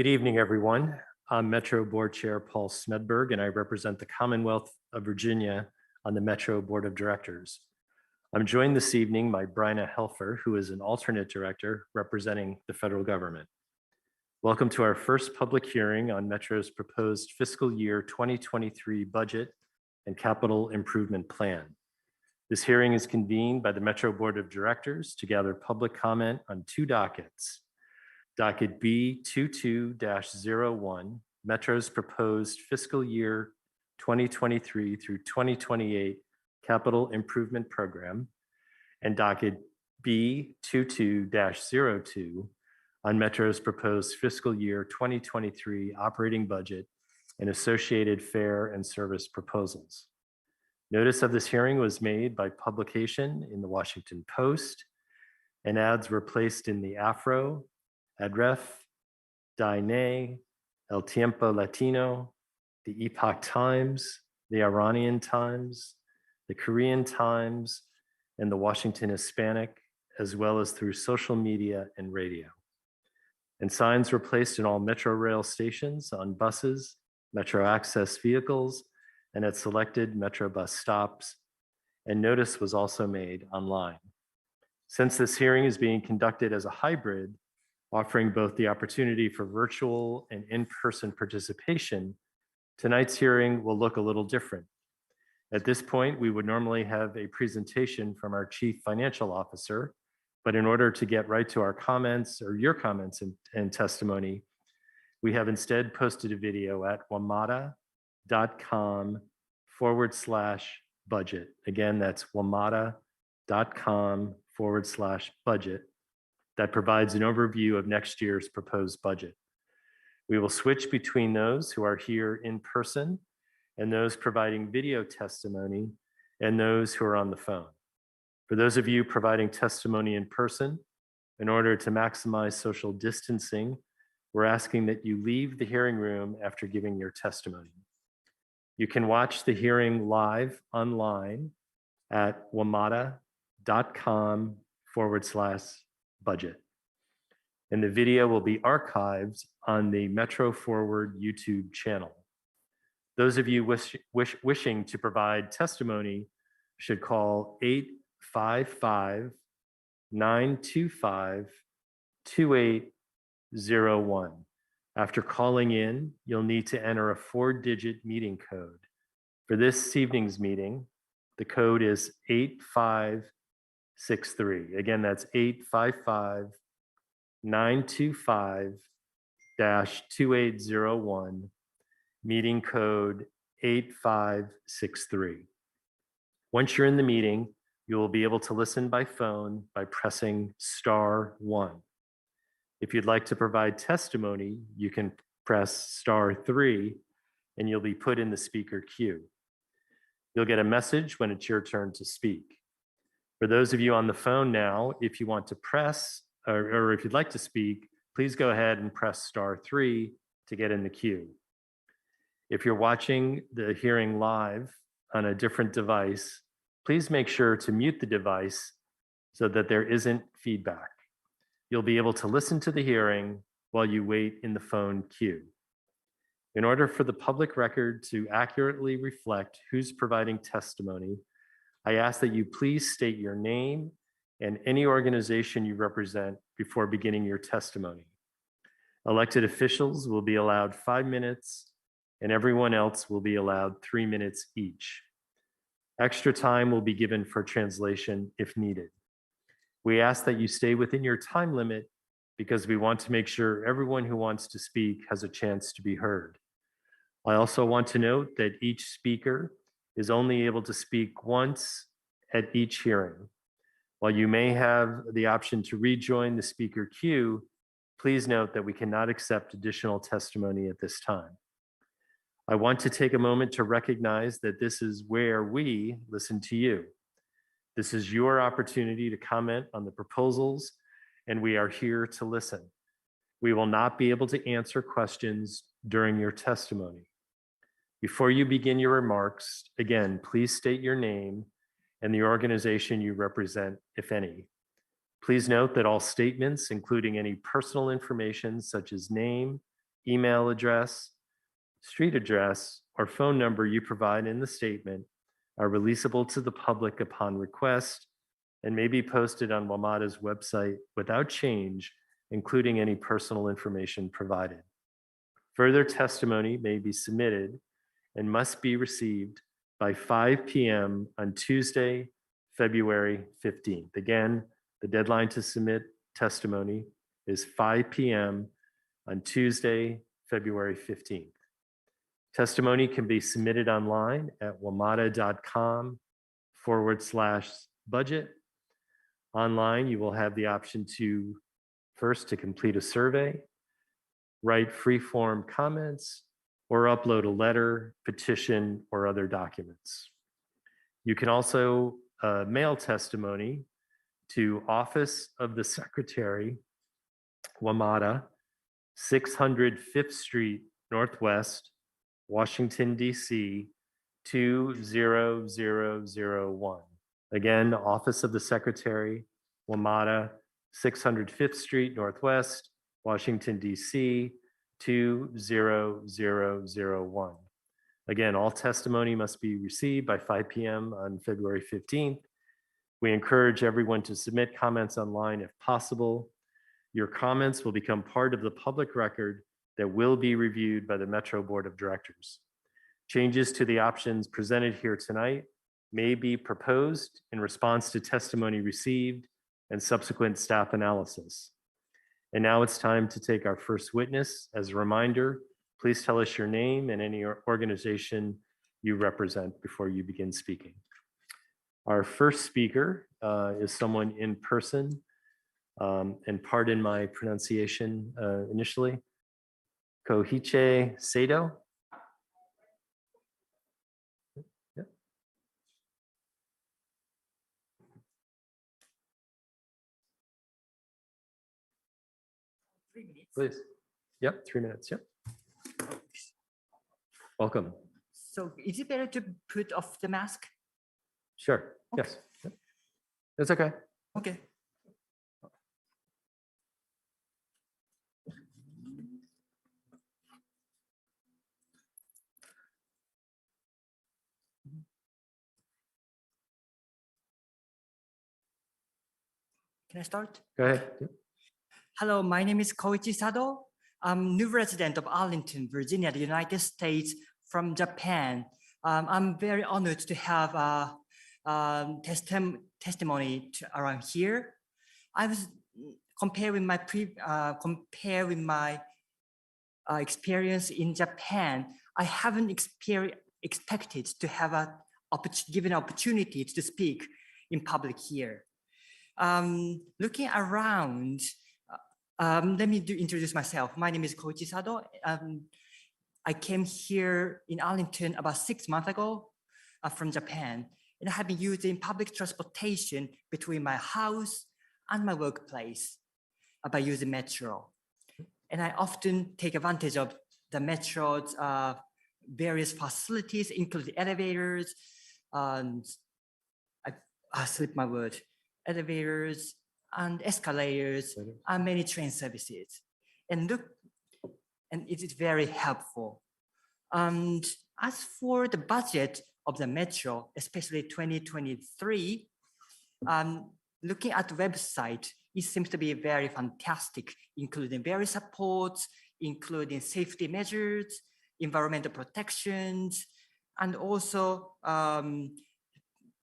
Good evening, everyone. I'm Metro Board Chair Paul Smedberg, and I represent the Commonwealth of Virginia on the Metro Board of Directors. I'm joined this evening by Bryna Helfer, who is an alternate director representing the federal government. Welcome to our first public hearing on Metro's proposed fiscal year 2023 budget and capital improvement plan. This hearing is convened by the Metro Board of Directors to gather public comment on two dockets. Docket B22-01, Metro's proposed fiscal year 2023 through 2028 capital improvement program, and docket B22-02 on Metro's proposed fiscal year 2023 operating budget and associated fare and service proposals. Notice of this hearing was made by publication in the Washington Post, and ads were placed in the Afro, Adref, Daine, El Tiempo Latino, the Epoch Times, the Iranian Times, the Korean Times, and the Washington Hispanic, as well as through social media and radio. And signs were placed in all Metro Rail stations, on buses, Metro Access vehicles, and at selected Metro bus stops, and notice was also made online. Since this hearing is being conducted as a hybrid, offering both the opportunity for virtual and in-person participation, tonight's hearing will look a little different. At this point, we would normally have a presentation from our Chief Financial Officer, but in order to get right to our comments or your comments and testimony, we have instead posted a video at wamata.com/budget. Again, that's wamata.com/budget. That provides an overview of next year's proposed budget. We will switch between those who are here in person and those providing video testimony and those who are on the phone. For those of you providing testimony in person, in order to maximize social distancing, we're asking that you leave the hearing room after giving your testimony. You can watch the hearing live online at wamata.com/budget. And the video will be archived on the Metro Forward YouTube channel. Those of you wishing to provide testimony should call 855-925-2801. After calling in, you'll need to enter a 4-digit meeting code. For this evening's meeting, the code is 8563. Again, that's 855-925-2801, meeting code 8563. Once you're in the meeting, you will be able to listen by phone by pressing *1. If you'd like to provide testimony, you can press *3 and you'll be put in the speaker queue. You'll get a message when it's your turn to speak. For those of you on the phone now, if you want to press, or if you'd like to speak, please go ahead and press *3 to get in the queue. If you're watching the hearing live on a different device, please make sure to mute the device so that there isn't feedback. You'll be able to listen to the hearing while you wait in the phone queue. In order for the public record to accurately reflect who's providing testimony, I ask that you please state your name and any organization you represent before beginning your testimony. Elected officials will be allowed 5 minutes, and everyone else will be allowed 3 minutes each. Extra time will be given for translation if needed. We ask that you stay within your time limit because we want to make sure everyone who wants to speak has a chance to be heard. I also want to note that each speaker is only able to speak once at each hearing. While you may have the option to rejoin the speaker queue, please note that we cannot accept additional testimony at this time. I want to take a moment to recognize that this is where we listen to you. This is your opportunity to comment on the proposals, and we are here to listen. We will not be able to answer questions during your testimony. Before you begin your remarks, again, please state your name and the organization you represent, if any. Please note that all statements, including any personal information such as name, email address, street address, or phone number you provide in the statement are releasable to the public upon request and may be posted on WMATA's website without change, including any personal information provided. Further testimony may be submitted and must be received by 5 p.m. on Tuesday, February 15th. Again, the deadline to submit testimony is 5 p.m. on Tuesday, February 15th. Testimony can be submitted online at wamata.com/budget. Online, you will have the option to complete a survey, write free-form comments, or upload a letter, petition, or other documents. You can also mail testimony to Office of the Secretary, WMATA, 600 5th Street Northwest, Washington, D.C., 20001. Again, Office of the Secretary, WMATA, 600 5th Street Northwest, Washington, D.C., 20001. Again, all testimony must be received by 5 p.m. on February 15th. We encourage everyone to submit comments online if possible. Your comments will become part of the public record that will be reviewed by the Metro Board of Directors. Changes to the options presented here tonight may be proposed in response to testimony received and subsequent staff analysis. And now it's time to take our first witness. As a reminder, please tell us your name and any organization you represent before you begin speaking. Our first speaker is someone in person, and pardon my pronunciation initially, Koichi Sado. Yep. Please. Yep, 3 minutes, yep. Welcome. So is it better to put off the mask? Sure, Okay. yes. Yep. That's okay. Okay. Can I start? Go ahead. Yep. Hello, my name is Koichi Sado. I'm new resident of Arlington, Virginia, the United States from Japan. I'm very honored to have a testimony around here. I was comparing my experience in Japan. I haven't expected to have given opportunity to speak in public here. Looking around, let me introduce myself. My name is Koichi Sado. I came here in Arlington about 6 months ago from Japan, and I have been using public transportation between my house and my workplace by using metro. And I often take advantage of the metro's various facilities, including elevators, I slipped my word, elevators and escalators and many train services. And it is very helpful. And as for the budget of the metro, especially 2023, looking at the website, it seems to be very fantastic, including various supports, including safety measures, environmental protections, and also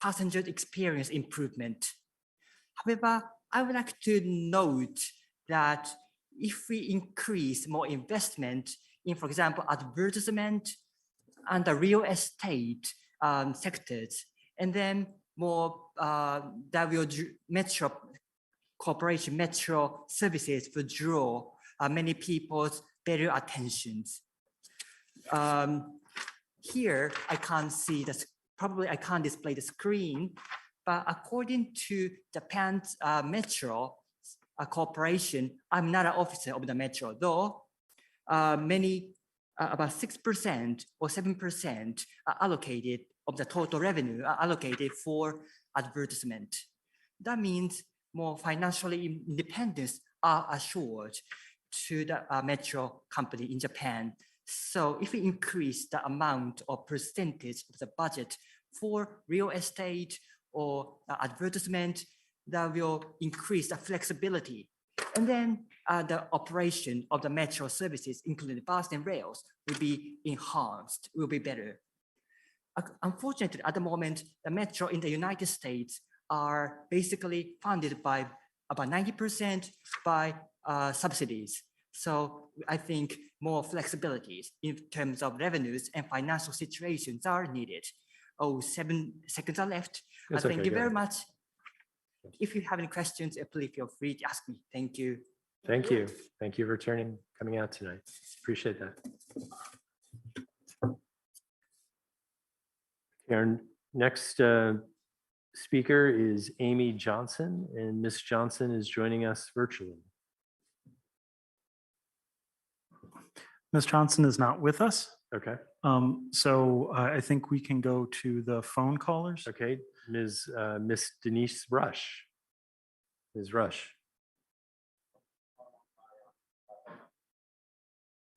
passenger experience improvement. However, I would like to note that if we increase more investment in, for example, advertisement and the real estate sectors, and then more that will metro corporation, metro services will draw many people's better attentions. Here, I can't see this, probably I can't display the screen, but according to Japan's metro corporation, I'm not an officer of the metro, though about 6% or 7% are allocated of the total revenue are allocated for advertisement. That means more financial independence are assured to the metro company in Japan. So if we increase the amount or percentage of the budget for real estate or advertisement, that will increase the flexibility. And then the operation of the metro services, including bus and rails, will be enhanced, will be better. Unfortunately, at the moment, the metro in the United States are basically funded by about 90% by subsidies. So I think more flexibilities in terms of revenues and financial situations are needed. Oh, 7 seconds are left. Thank you very much. If you have any questions, please feel free to ask me. Thank you. Thank you. Thank you for coming out tonight. Appreciate that. Our next speaker is Amy Johnson, and Ms. Johnson is joining us virtually. Ms. Johnson is not with us. Okay. So I think we can go to the phone callers. Okay. Miss Denise Rush. Ms. Rush.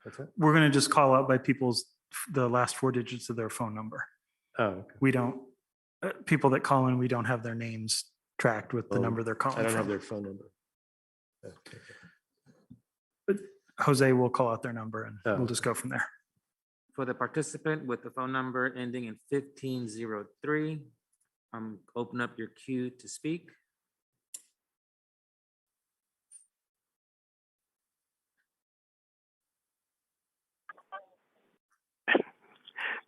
What's that? We're going to just call out by the last 4 digits of their phone number. Oh, okay. We don't, people that call in, we don't have their names tracked with the number they're calling I don't from. have their phone number. Okay. But Jose will call out their number and Oh. we'll just go from there. For the participant with the phone number ending in 1503, open up your queue to speak.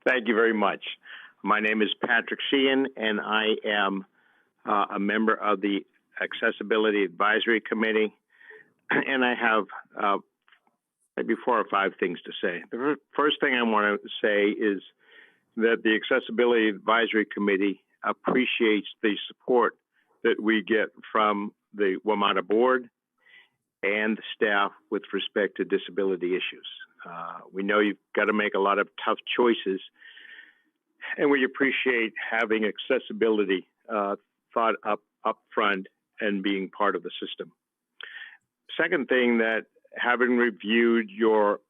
Thank you very much. My name is Patrick Sheehan, and I am a member of the Accessibility Advisory Committee, and I have maybe 4 or 5 things to say. The first thing I want to say is that the Accessibility Advisory Committee appreciates the support that we get from the WMATA board and the staff with respect to disability issues. We know you've got to make a lot of tough choices, and we appreciate having accessibility thought up front and being part of the system. Second thing, that having reviewed your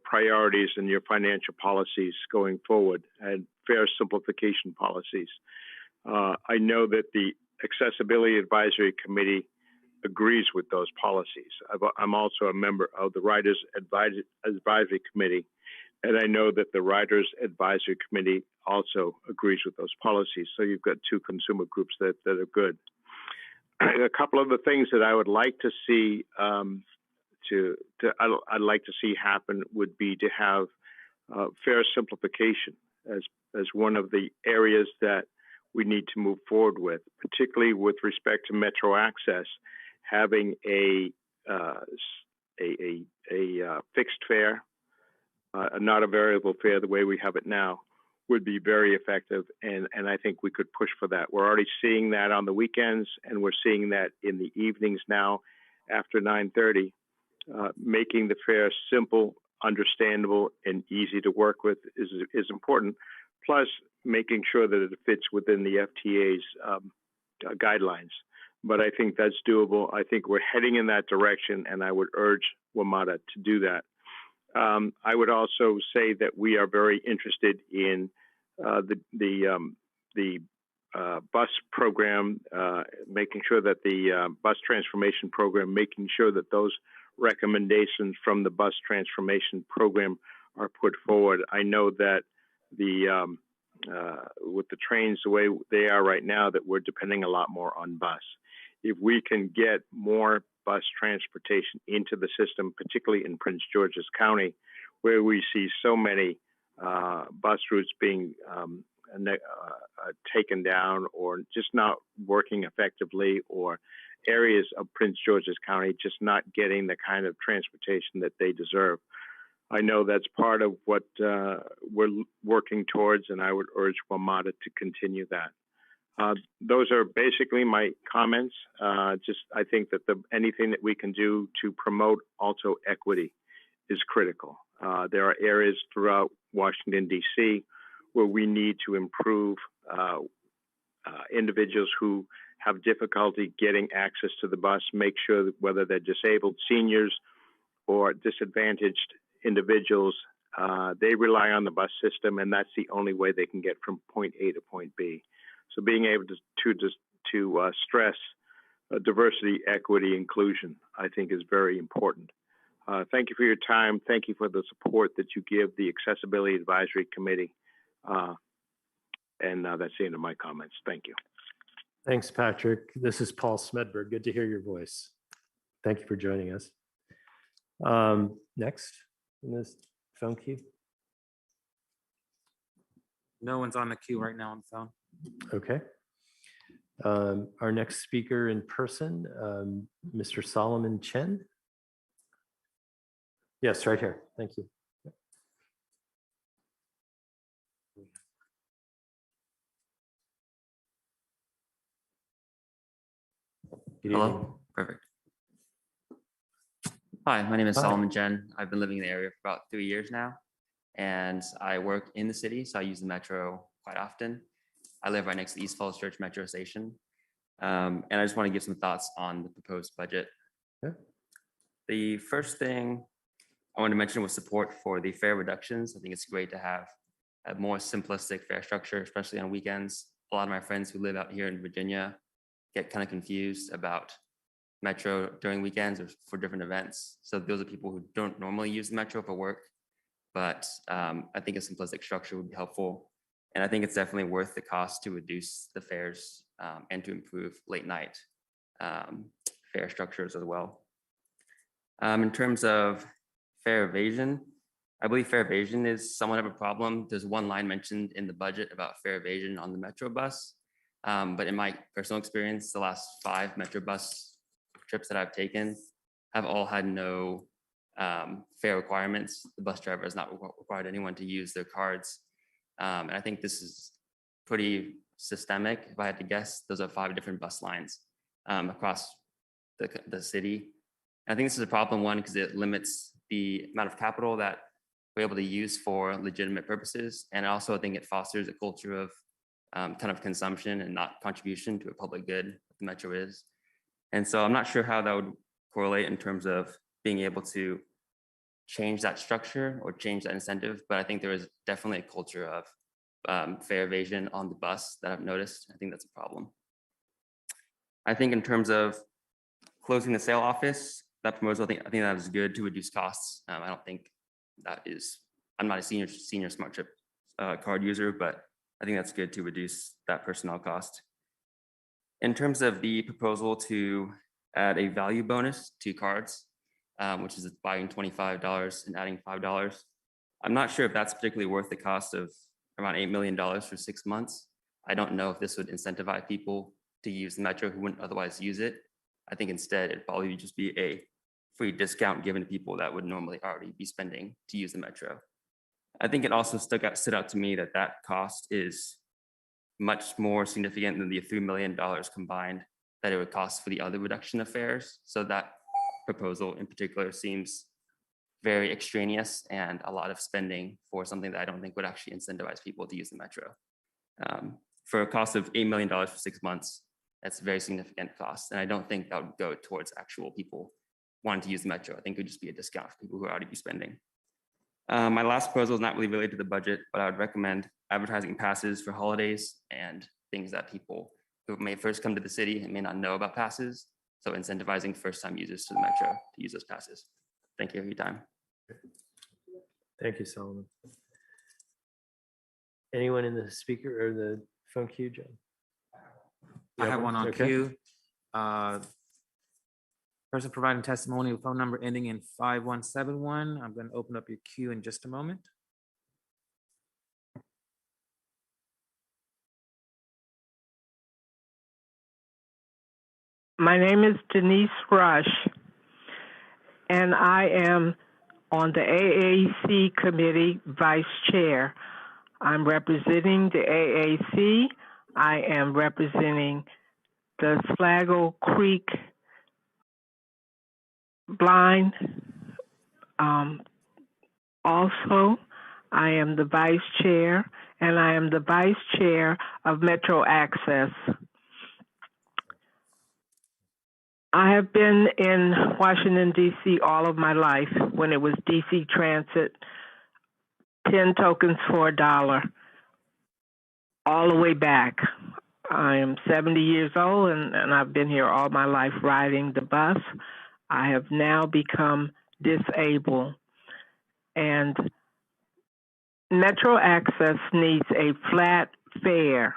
priorities and your financial policies going forward and fare simplification policies, I know that the Accessibility Advisory Committee agrees with those policies. I'm also a member of the Writers Advisory Committee, and I know that the Writers Advisory Committee also agrees with those policies. So you've got 2 consumer groups that are good. A couple of the things that I would like to see I'd like to see happen would be to have fare simplification as one of the areas that we need to move forward with, particularly with respect to Metro Access. Having a fixed fare, not a variable fare the way we have it now, would be very effective, and I think we could push for that. We're already seeing that on the weekends, and we're seeing that in the evenings now after 9:30. Making the fare simple, understandable, and easy to work with is important, plus making sure that it fits within the FTA's guidelines. But I think that's doable. I think we're heading in that direction, and I would urge WMATA to do that. I would also say that we are very interested in the bus program, making sure that the bus transformation program, making sure that those recommendations from the bus transformation program are put forward. I know that with the trains the way they are right now, that we're depending a lot more on bus. If we can get more bus transportation into the system, particularly in Prince George's County, where we see so many bus routes being taken down or just not working effectively, or areas of Prince George's County just not getting the kind of transportation that they deserve. I know that's part of what we're working towards, and I would urge WMATA to continue that. Those are basically my comments. I think that anything that we can do to promote also equity is critical. There are areas throughout Washington, D.C. where we need to improve individuals who have difficulty getting access to the bus, make sure that whether they're disabled seniors or disadvantaged individuals, they rely on the bus system, and that's the only way they can get from point A to point B. So being able to stress diversity, equity, inclusion, I think is very important. Thank you for your time. Thank you for the support that you give the Accessibility Advisory Committee. And that's the end of my comments. Thank you. Thanks, Patrick. This is Paul Smedberg. Good to hear your voice. Thank you for joining us. Next in this phone queue. No one's on the queue right now on the phone. Okay. Our next speaker in person, Mr. Solomon Chen. Yes, right here. Thank you. Good evening. Hello, perfect. Hi, my name is Hi. Solomon Chen. I've been living in the area for about 3 years now, and I work in the city, so I use the metro quite often. I live right next to the East Falls Church Metro Station, and I just want to give some thoughts on the proposed budget. Yeah. The first thing I want to mention was support for the fare reductions. I think it's great to have a more simplistic fare structure, especially on weekends. A lot of my friends who live out here in Virginia get kind of confused about metro during weekends or for different events. So those are people who don't normally use the metro for work, but I think a simplistic structure would be helpful. And I think it's definitely worth the cost to reduce the fares and to improve late night fare structures as well. In terms of fare evasion, I believe fare evasion is somewhat of a problem. There's one line mentioned in the budget about fare evasion on the metro bus. But in my personal experience, the last 5 metro bus trips that I've taken have all had no fare requirements. The bus driver has not required anyone to use their cards. And I think this is pretty systemic. If I had to guess, those are 5 different bus lines across the city. And I think this is a problem, one, because it limits the amount of capital that we're able to use for legitimate purposes. And also I think it fosters a culture of kind of consumption and not contribution to a public good, like the metro is. And so I'm not sure how that would correlate in terms of being able to change that structure or change that incentive, but I think there is definitely a culture of fare evasion on the bus that I've noticed. I think that's a problem. I think in terms of closing the sale office, that proposal, I think that is good to reduce costs. I don't think that is, I'm not a senior Smart Trip card user, but I think that's good to reduce that personnel cost. In terms of the proposal to add a value bonus to cards, which is buying $25 and adding $5, I'm not sure if that's particularly worth the cost of around $8 million for 6 months. I don't know if this would incentivize people to use the metro who wouldn't otherwise use it. I think instead it'd probably just be a free discount given to people that would normally already be spending to use the metro. I think it also stood out to me that that cost is much more significant than the $3 million combined that it would cost for the other reduction of fares. So that proposal in particular seems very extraneous and a lot of spending for something that I don't think would actually incentivize people to use the metro. For a cost of $8 million for 6 months, that's a very significant cost. And I don't think that would go towards actual people wanting to use the metro. I think it would just be a discount for people who already be spending. My last proposal is not really related to the budget, but I would recommend advertising passes for holidays and things that people who may first come to the city and may not know about passes. So incentivizing first-time users to the metro to use those passes. Thank you for your time. Thank you, Solomon. Anyone in the speaker or the phone queue, John? I have one on Okay. queue. Person providing testimony with phone number ending in 5171. I'm going to open up your queue in just a moment. My name is Denise Rush, and I am on the AAC committee vice chair. I'm representing the AAC. I am representing the Flagel Creek Blind. Also, I am the vice chair, and I am the vice chair of Metro Access. I have been in Washington, D.C. all of my life when it was D.C. Transit, 10 tokens for $1, all the way back. I am 70 years old and I've been here all my life riding the bus. I have now become disabled, and Metro Access needs a flat fare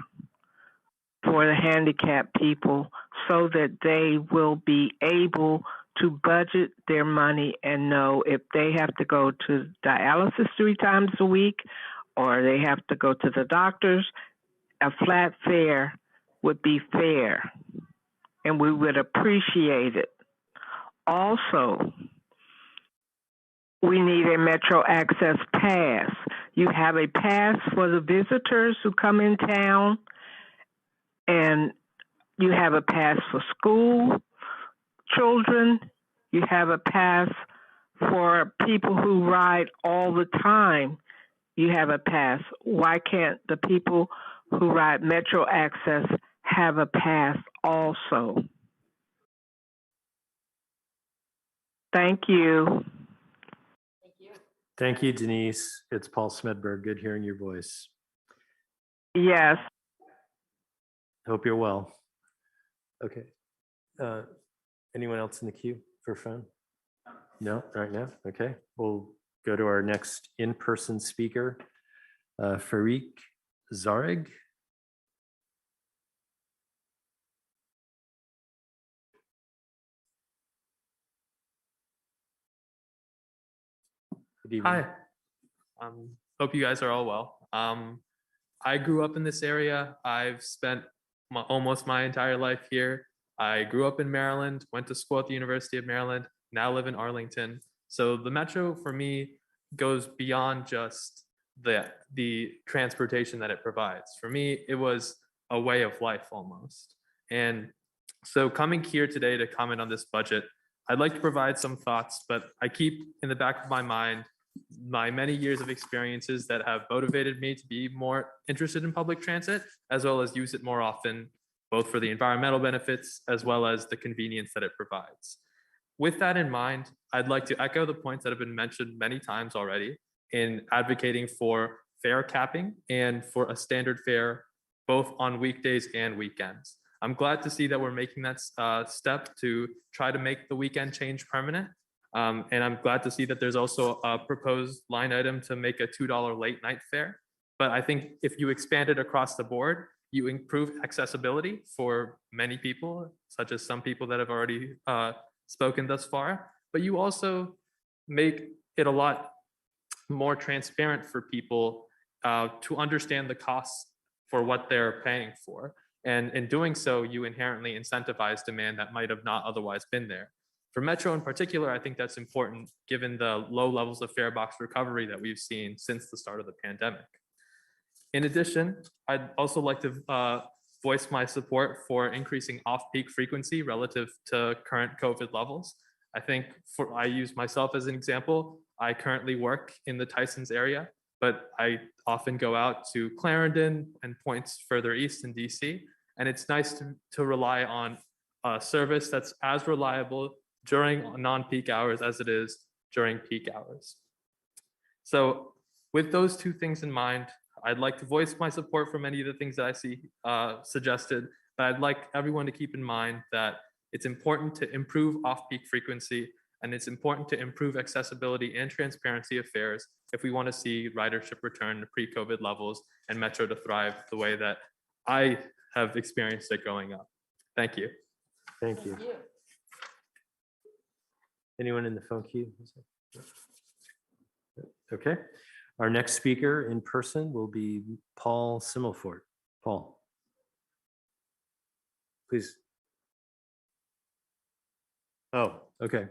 for the handicapped people so that they will be able to budget their money and know if they have to go to dialysis 3 times a week or they have to go to the doctors, a flat fare would be fair and we would appreciate it. Also, we need a Metro Access pass. You have a pass for the visitors who come in town, and you have a pass for school children. You have a pass for people who ride all the time. You have a pass. Why can't the people who ride Metro Access have a pass also? Thank you. Thank you, Denise. It's Paul Smedberg. Good hearing your voice. Yes. Hope you're well. Okay. Anyone else in the queue for phone? No, right now? Okay. We'll go to our next in-person speaker, Farik Zarig. Good evening. Hi. Hope you guys are all well. I grew up in this area. I've spent almost my entire life here. I grew up in Maryland, went to school at the University of Maryland, now live in Arlington. So the Metro for me goes beyond just the transportation that it provides. For me, it was a way of life almost. And so coming here today to comment on this budget, I'd like to provide some thoughts, but I keep in the back of my mind my many years of experiences that have motivated me to be more interested in public transit, as well as use it more often, both for the environmental benefits as well as the convenience that it provides. With that in mind, I'd like to echo the points that have been mentioned many times already in advocating for fare capping and for a standard fare, both on weekdays and weekends. I'm glad to see that we're making that step to try to make the weekend change permanent. And I'm glad to see that there's also a proposed line item to make a $2 late night fare. But I think if you expand it across the board, you improve accessibility for many people, such as some people that have already spoken thus far. But you also make it a lot more transparent for people to understand the costs for what they're paying for. And in doing so, you inherently incentivize demand that might have not otherwise been there. For Metro in particular, I think that's important given the low levels of fare box recovery that we've seen since the start of the pandemic. In addition, I'd also like to voice my support for increasing off-peak frequency relative to current COVID levels. I think I use myself as an example. I currently work in the Tysons area, but I often go out to Clarendon and points further east in DC. And it's nice to rely on a service that's as reliable during non-peak hours as it is during peak hours. So with those two things in mind, I'd like to voice my support for many of the things that I see suggested, but I'd like everyone to keep in mind that it's important to improve off-peak frequency, and it's important to improve accessibility and transparency of fares if we want to see ridership return to pre-COVID levels and Metro to thrive the way that I have experienced it growing up. Thank you. Thank you. Anyone in the phone queue? Okay. Our next speaker in person will be Paul Simmelfort. Paul, please. Oh, okay.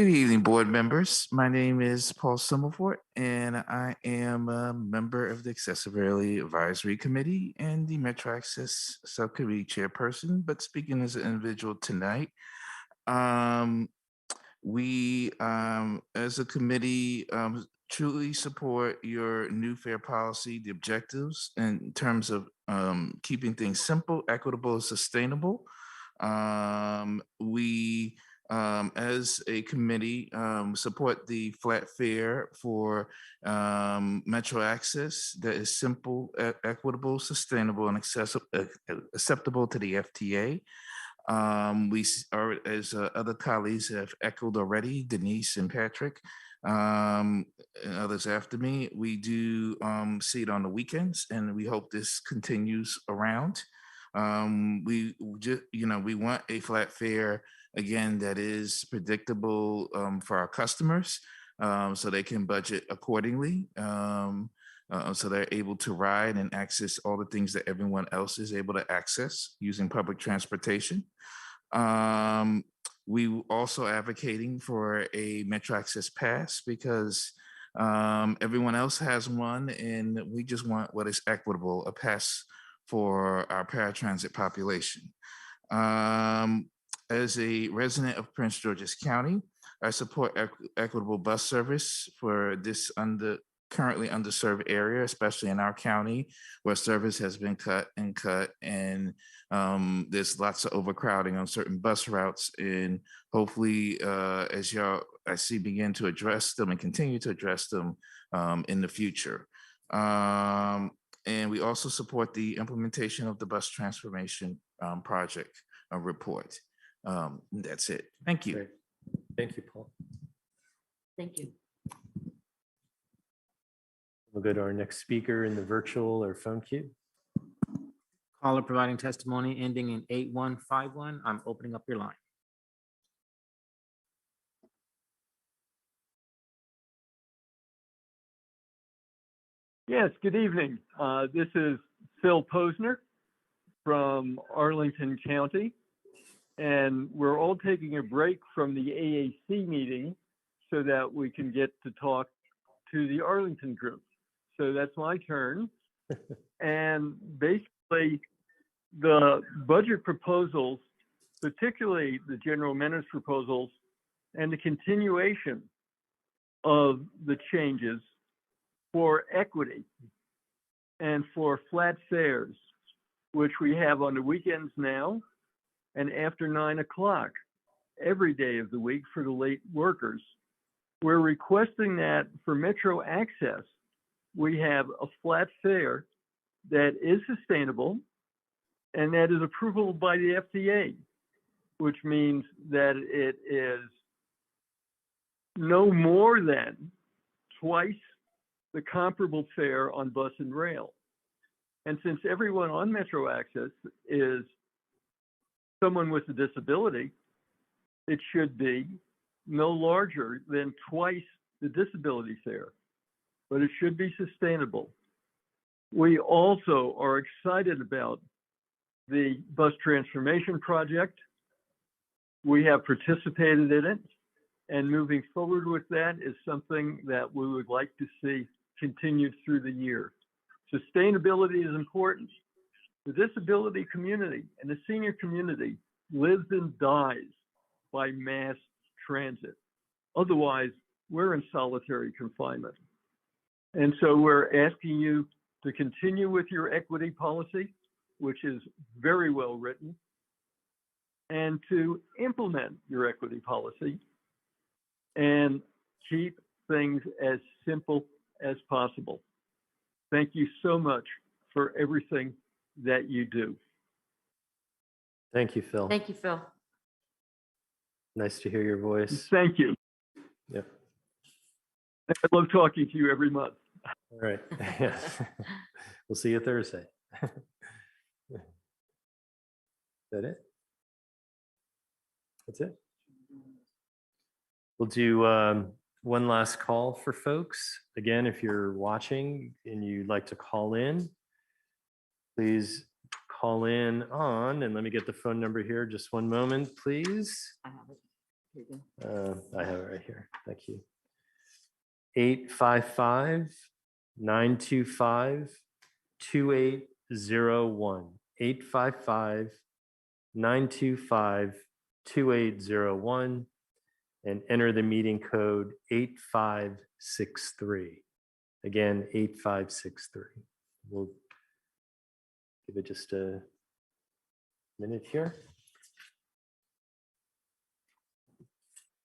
Good evening, board members. My name is Paul Summerfort, and I am a member of the Accessibility Advisory Committee and the Metro Access Subcommittee Chairperson, but speaking as an individual tonight. We, as a committee, truly support your new fair policy, the objectives in terms of keeping things simple, equitable, and sustainable. We, as a committee, support the flat fare for Metro Access that is simple, equitable, sustainable, and acceptable to the FTA. We are, as other colleagues have echoed already, Denise and Patrick, and others after me, we do see it on the weekends, and we hope this continues around. We just, we want a flat fare, again, that is predictable for our customers, so they can budget accordingly. So they're able to ride and access all the things that everyone else is able to access using public transportation. We also advocating for a Metro Access Pass because everyone else has one, and we just want what is equitable, a pass for our paratransit population. As a resident of Prince George's County, I support equitable bus service for this currently underserved area, especially in our county, where service has been cut, and there's lots of overcrowding on certain bus routes. And hopefully, as y'all, I see, begin to address them and continue to address them in the future. And we also support the implementation of the bus transformation project report. That's it. Thank you. Great. Thank you, Paul. Thank you. We'll go to our next speaker in the virtual or phone queue. Caller providing testimony ending in 8151. I'm opening up your line. Yes, good evening. This is Phil Posner from Arlington County, and we're all taking a break from the AAC meeting so that we can get to talk to the Arlington group. So that's my turn. And basically, the budget proposals, particularly the general maintenance proposals, and the continuation of the changes for equity and for flat fares, which we have on the weekends now and after 9 o'clock every day of the week for the late workers. We're requesting that for Metro Access, we have a flat fare that is sustainable and that is approvable by the FTA, which means that it is no more than twice the comparable fare on bus and rail. And since everyone on Metro Access is someone with a disability, it should be no larger than twice the disability fare, but it should be sustainable. We also are excited about the bus transformation project. We have participated in it, and moving forward with that is something that we would like to see continued through the year. Sustainability is important. The disability community and the senior community lives and dies by mass transit. Otherwise, we're in solitary confinement. And so we're asking you to continue with your equity policy, which is very well written, and to implement your equity policy and keep things as simple as possible. Thank you so much for everything that you do. Thank you, Phil. Thank you, Phil. Nice to hear your voice. Thank you. Yep. I love talking to you every month. All right. We'll see you Thursday. Is that it? That's it. We'll do one last call for folks. Again, if you're watching and you'd like to call in, please call in on, and let me get the phone number here. Just one moment, please. I have it right here. Thank you. 855-925-2801. 855-925-2801 and enter the meeting code 8563. Again, 8563. We'll give it just a minute here.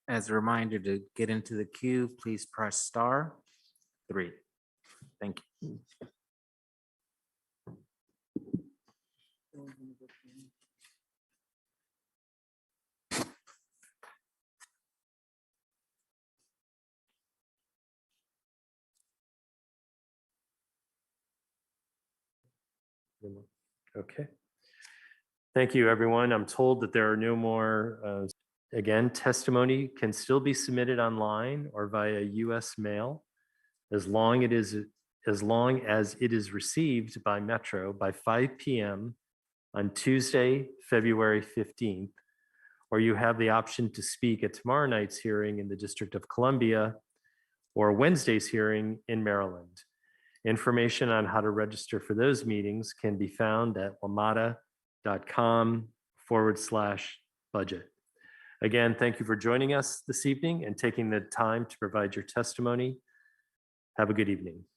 As a reminder to get into the queue, please press star 3. Thank you. Okay. Thank you, everyone. I'm told that there are no more, again, testimony can still be submitted online or via US mail as long as it is received by Metro by 5 p.m. on Tuesday, February 15th, or you have the option to speak at tomorrow night's hearing in the District of Columbia or Wednesday's hearing in Maryland. Information on how to register for those meetings can be found at wamata.com/budget. Again, thank you for joining us this evening and taking the time to provide your testimony. Have a good evening.